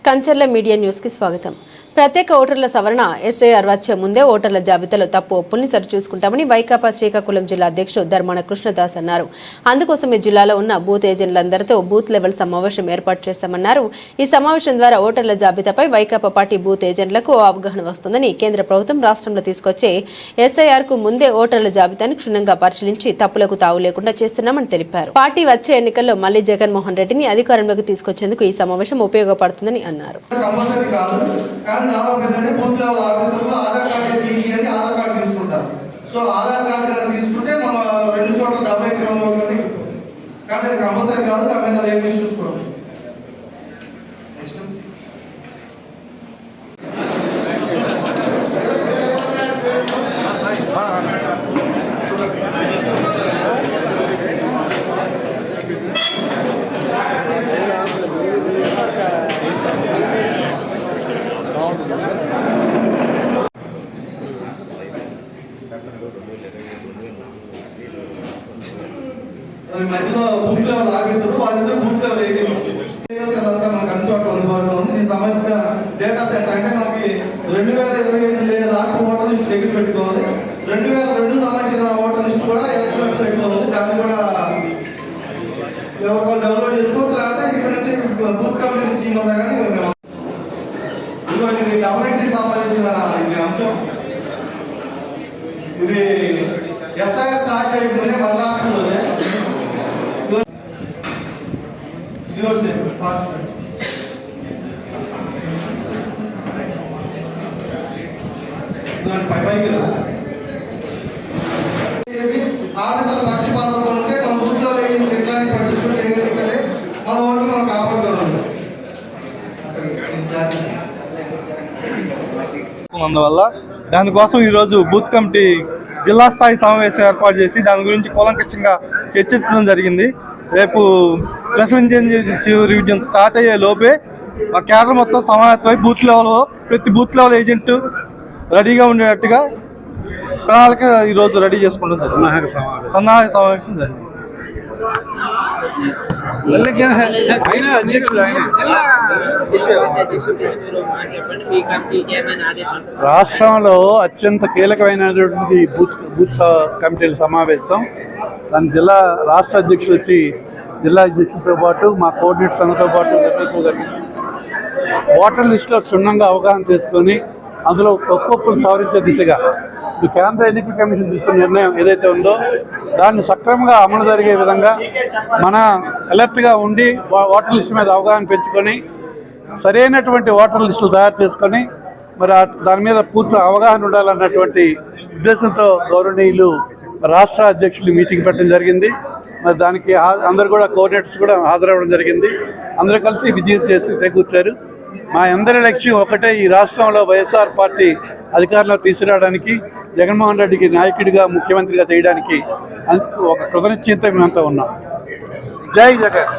Kancharla media news కి స్వాగతం. ప్రత్యేక ఓటర్ల సవరణ ఎస్ఐఆర్ వచ్చే ముందే ఓటర్ల జాబితాలో తప్పు ఒప్పుల్ని సరిచూసుకుంటామని వైకాపా శ్రీకాకుళం జిల్లా అధ్యక్షుడు ధర్మాన కృష్ణదాస్ అన్నారు. అందుకోసమే జిల్లాలో ఉన్న బూత్ ఏజెంట్లందరితో బూత్ లెవెల్ సమావేశం ఏర్పాటు చేశామన్నారు. ఈ సమావేశం ద్వారా ఓటర్ల జాబితాపై వైకాపా పార్టీ బూత్ ఏజెంట్లకు అవగాహన వస్తుందని, కేంద్ర ప్రభుత్వం రాష్ట్రంలో తీసుకొచ్చే ఎస్ఐఆర్ కు ముందే ఓటర్ల జాబితాను క్షుణ్ణంగా పరిశీలించి తప్పులకు తావు లేకుండా చేస్తున్నామని తెలిపారు. పార్టీ వచ్చే ఎన్నికల్లో మళ్లీ జగన్మోహన్ రెడ్డిని అధికారంలోకి తీసుకొచ్చేందుకు ఈ సమావేశం ఉపయోగపడుతుందని అన్నారు. దాదాపు ఏంటంటే బూత్ లెవెల్ ఆఫీసర్లు ఆధార్ కార్డు తీసి అని ఆధార్ కార్డు తీసుకుంటారు. సో ఆధార్ కార్డు కనుక తీసుకుంటే మన 2 చోట్ల 70 కిలోమీటర్లు కానీ అది కంపల్సరీ కాదు. దాని మీద ఏం చూసుకోండి. మధ్యలో బూత్ లెవెల్ ఆఫీసర్లు వాళ్ళిద్దరు బూత్ లెవెల్ ఏజెంట్లు అంతా మనకు అన్ని చోట్ల అందుబాటులో ఉంది. దీనికి సంబంధించిన డేటా సెంటర్ అంటే మనకి 2025 రాష్ట్ర ఓటర్ లిస్ట్ దగ్గర పెట్టుకోవాలి. 2002 సంబంధించిన ఓటర్ లిస్ట్ కూడా ఎలక్షన్ వెబ్సైట్ లో ఉంది. దాన్ని కూడా ఎవరు డౌన్లోడ్ చేసుకోవచ్చు. లేకపోతే ఇక్కడ నుంచి బూత్ కమిటీ నుంచి ఇవ్వదా కానీ ఇది గవర్నమెంట్ సంబంధించిన ఇది అంశం. ఇది ఎస్ఐఆర్ స్టార్ట్ చేయకముందే మన రాష్ట్రంలోనే ఆఫీసర్లు పక్షపాతంలో ఉంటే మన బూత్లో ఎట్లాంటి పట్టించుకుని చేయగలిగితే మన ఓట్లు మనం కాపాడుకోవాలి. అందువల్ల దానికోసం ఈరోజు బూత్ కమిటీ జిల్లా స్థాయి సమావేశం ఏర్పాటు చేసి దాని గురించి కూలంకషంగా చర్చించడం జరిగింది. రేపు స్పెషల్ ఇంటెలిజెన్స్ రివిజన్ స్టార్ట్ అయ్యే లోపే ఆ కేడర్ మొత్తం సమావేశమై బూత్ లెవెల్లో ప్రతి బూత్ లెవెల్ ఏజెంట్ రెడీగా ఉండేటట్టుగా ప్రణాళిక ఈరోజు రెడీ చేసుకుంటాం సార్. సన్నాహక సమావేశం జరిగింది. రాష్ట్రంలో అత్యంత కీలకమైనటువంటి బూత్ కమిటీల సమావేశం. దాని రాష్ట్ర అధ్యక్షులు వచ్చి జిల్లా అధ్యక్షులతో పాటు మా కోఆర్డినేటర్స్ అందరితో పాటు నిర్వహించడం జరిగింది. ఓటర్ లిస్టులో క్షుణ్ణంగా అవగాహన చేసుకొని అందులో తప్పులు సవరించే దిశగా కేంద్ర ఎన్నికల కమిషన్ తీసుకున్న నిర్ణయం ఏదైతే ఉందో దాన్ని సక్రమంగా అమలు జరిగే విధంగా మన అలర్ట్గా ఉండి ఓటర్ లిస్టు మీద అవగాహన పెంచుకొని సరైనటువంటి ఓటర్ లిస్టులు తయారు చేసుకొని మరి దాని మీద పూర్తి అవగాహన ఉండాలన్నటువంటి ఉద్దేశంతో గౌరవనీయులు రాష్ట్ర అధ్యక్షులు మీటింగ్ పెట్టడం జరిగింది. మరి దానికి అందరు కూడా కోఆర్డినేటర్స్ కూడా హాజరవ్వడం జరిగింది. అందరూ కలిసి విజయం చేసి చేకూర్చారు. మా అందరి లక్ష్యం ఒకటే, ఈ రాష్ట్రంలో వైఎస్ఆర్ పార్టీ అధికారంలో తీసుకురావడానికి, జగన్మోహన్ రెడ్డికి నాయకుడిగా ముఖ్యమంత్రిగా చేయడానికి ఒక కృతనిశ్చయంతో మేమంతా ఉన్నాం. జై జగన్.